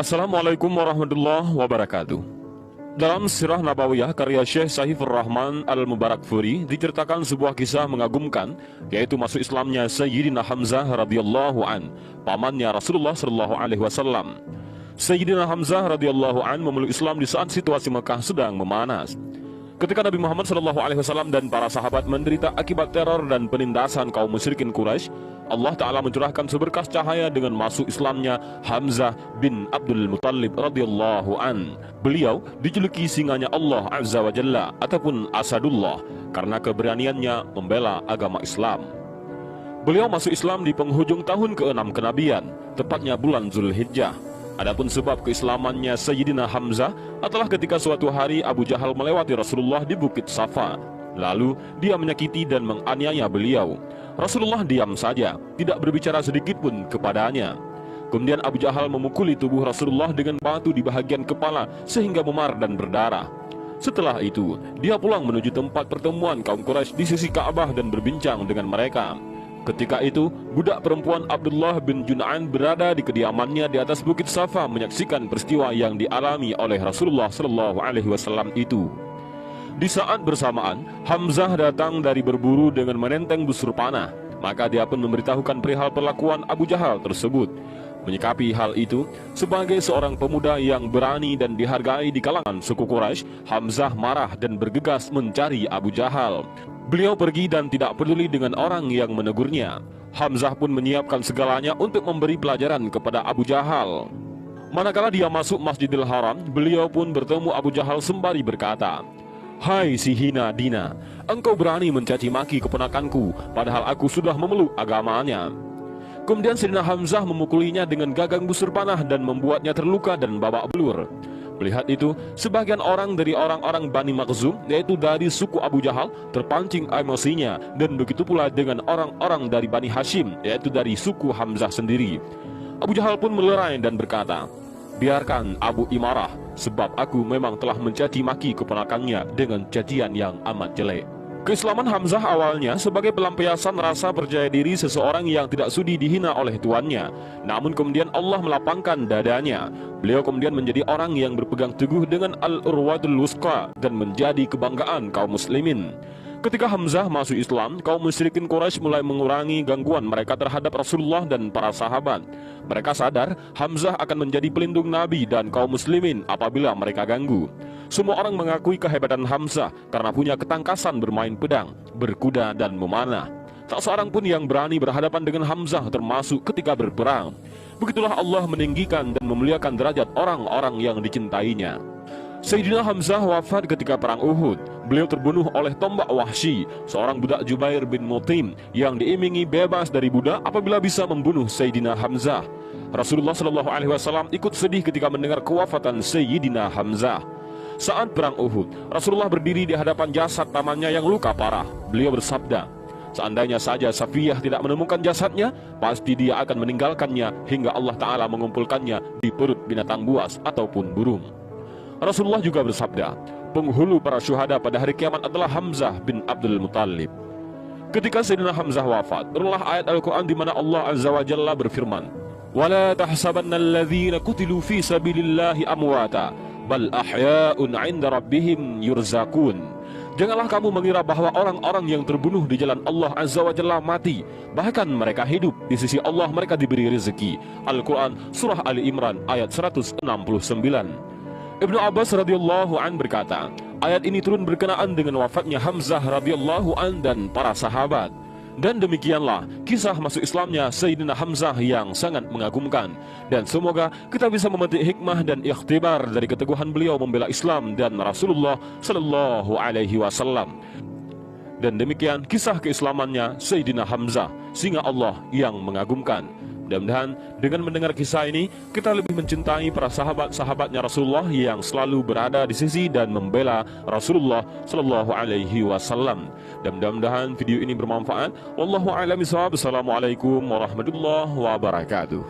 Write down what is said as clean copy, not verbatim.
Assalamualaikum warahmatullahi wabarakatuh. Dalam Sirah Nabawiyah karya Syekh Saifur Rahman Al-Mubarakfuri diceritakan sebuah kisah mengagumkan, yaitu masuk Islamnya Sayyidina Hamzah radhiyallahu an, pamannya Rasulullah sallallahu alaihi wasallam. Sayyidina Hamzah radhiyallahu an memeluk Islam di saat situasi Mekah sedang memanas. Ketika Nabi Muhammad SAW dan para sahabat menderita akibat teror dan penindasan kaum musyrikin Quraisy, Allah Ta'ala mencurahkan seberkas cahaya dengan masuk Islamnya Hamzah bin Abdul Muttalib radhiyallahu an. Beliau dijuluki singanya Allah Azza wa Jalla ataupun Asadullah karena keberaniannya membela agama Islam. Beliau masuk Islam di penghujung tahun ke-6 kenabian, tepatnya bulan Zulhijjah. Adapun sebab keislamannya Sayyidina Hamzah adalah ketika suatu hari Abu Jahal melewati Rasulullah di Bukit Safa. Lalu dia menyakiti dan menganiaya beliau. Rasulullah diam saja, tidak berbicara sedikit pun kepadanya. Kemudian Abu Jahal memukuli tubuh Rasulullah dengan batu di bahagian kepala sehingga memar dan berdarah. Setelah itu, dia pulang menuju tempat pertemuan kaum Quraisy di sisi Ka'bah dan berbincang dengan mereka. Ketika itu, budak perempuan Abdullah bin Jun'an berada di kediamannya di atas Bukit Safa menyaksikan peristiwa yang dialami oleh Rasulullah SAW itu. Di saat bersamaan, Hamzah datang dari berburu dengan menenteng busur panah. Maka dia pun memberitahukan perihal perlakuan Abu Jahal tersebut. Menyikapi hal itu, sebagai seorang pemuda yang berani dan dihargai di kalangan suku Quraisy, Hamzah marah dan bergegas mencari Abu Jahal. Beliau pergi dan tidak peduli dengan orang yang menegurnya. Hamzah pun menyiapkan segalanya untuk memberi pelajaran kepada Abu Jahal. Manakala dia masuk Masjidil Haram, beliau pun bertemu Abu Jahal sembari berkata, "Hai si hina dina, engkau berani mencaci maki keponakanku, padahal aku sudah memeluk agamanya." Kemudian Sayyidina Hamzah memukulinya dengan gagang busur panah dan membuatnya terluka dan babak belur. Melihat itu, sebagian orang dari orang-orang Bani Makhzum, yaitu dari suku Abu Jahal, terpancing emosinya, dan begitu pula dengan orang-orang dari Bani Hashim, yaitu dari suku Hamzah sendiri. Abu Jahal pun melerai dan berkata, "Biarkan Abu Imarah, sebab aku memang telah mencaci maki keponakannya dengan cacian yang amat jelek." Keislaman Hamzah awalnya sebagai pelampiasan rasa percaya diri seseorang yang tidak sudi dihina oleh tuannya. Namun kemudian Allah melapangkan dadanya. Beliau kemudian menjadi orang yang berpegang teguh dengan Al-Urwatul Wusqa dan menjadi kebanggaan kaum muslimin. Ketika Hamzah masuk Islam, kaum musyrikin Quraisy mulai mengurangi gangguan mereka terhadap Rasulullah dan para sahabat. Mereka sadar Hamzah akan menjadi pelindung Nabi dan kaum muslimin apabila mereka ganggu. Semua orang mengakui kehebatan Hamzah karena punya ketangkasan bermain pedang, berkuda dan memanah. Tak seorang pun yang berani berhadapan dengan Hamzah termasuk ketika berperang. Begitulah Allah meninggikan dan memuliakan derajat orang-orang yang dicintainya. Sayyidina Hamzah wafat ketika perang Uhud. Beliau terbunuh oleh tombak Wahsy, seorang budak Jubair bin Mut'im yang diimingi bebas dari budak apabila bisa membunuh Sayyidina Hamzah. Rasulullah SAW ikut sedih ketika mendengar kewafatan Sayyidina Hamzah. Saat perang Uhud, Rasulullah berdiri di hadapan jasad pamannya yang luka parah. Beliau bersabda, "Seandainya saja Safiyah tidak menemukan jasadnya, pasti dia akan meninggalkannya hingga Allah Ta'ala mengumpulkannya di perut binatang buas ataupun burung." Rasulullah juga bersabda, "Penghulu para syuhada pada hari kiamat adalah Hamzah bin Abdul Muttalib." Ketika Sayyidina Hamzah wafat, turunlah ayat Al-Quran di mana Allah Azza wa Jalla berfirman, "Wala tahsabanna alladhina qutilu fi sabilillahi amwata, bal ahya'un 'inda rabbihim yurzaqun." Janganlah kamu mengira bahwa orang-orang yang terbunuh di jalan Allah Azza wa Jalla mati, bahkan mereka hidup di sisi Allah, mereka diberi rezeki. Al-Quran Surah Ali Imran ayat 169. Ibnu Abbas radhiyallahu an berkata, ayat ini turun berkenaan dengan wafatnya Hamzah radhiyallahu an dan para sahabat. Dan demikianlah kisah masuk Islamnya Sayyidina Hamzah yang sangat mengagumkan. Dan semoga kita bisa memetik hikmah dan ikhtibar dari keteguhan beliau membela Islam dan Rasulullah sallallahu alaihi wasallam. Dan demikian kisah keislamannya Sayyidina Hamzah, singa Allah yang mengagumkan. Mudah-mudahan dengan mendengar kisah ini, kita lebih mencintai para sahabat-sahabatnya Rasulullah yang selalu berada di sisi dan membela Rasulullah Sallallahu Alaihi Wasallam. Dan mudah-mudahan video ini bermanfaat. Wallahu a'lam bishawab. Assalamualaikum warahmatullahi wabarakatuh.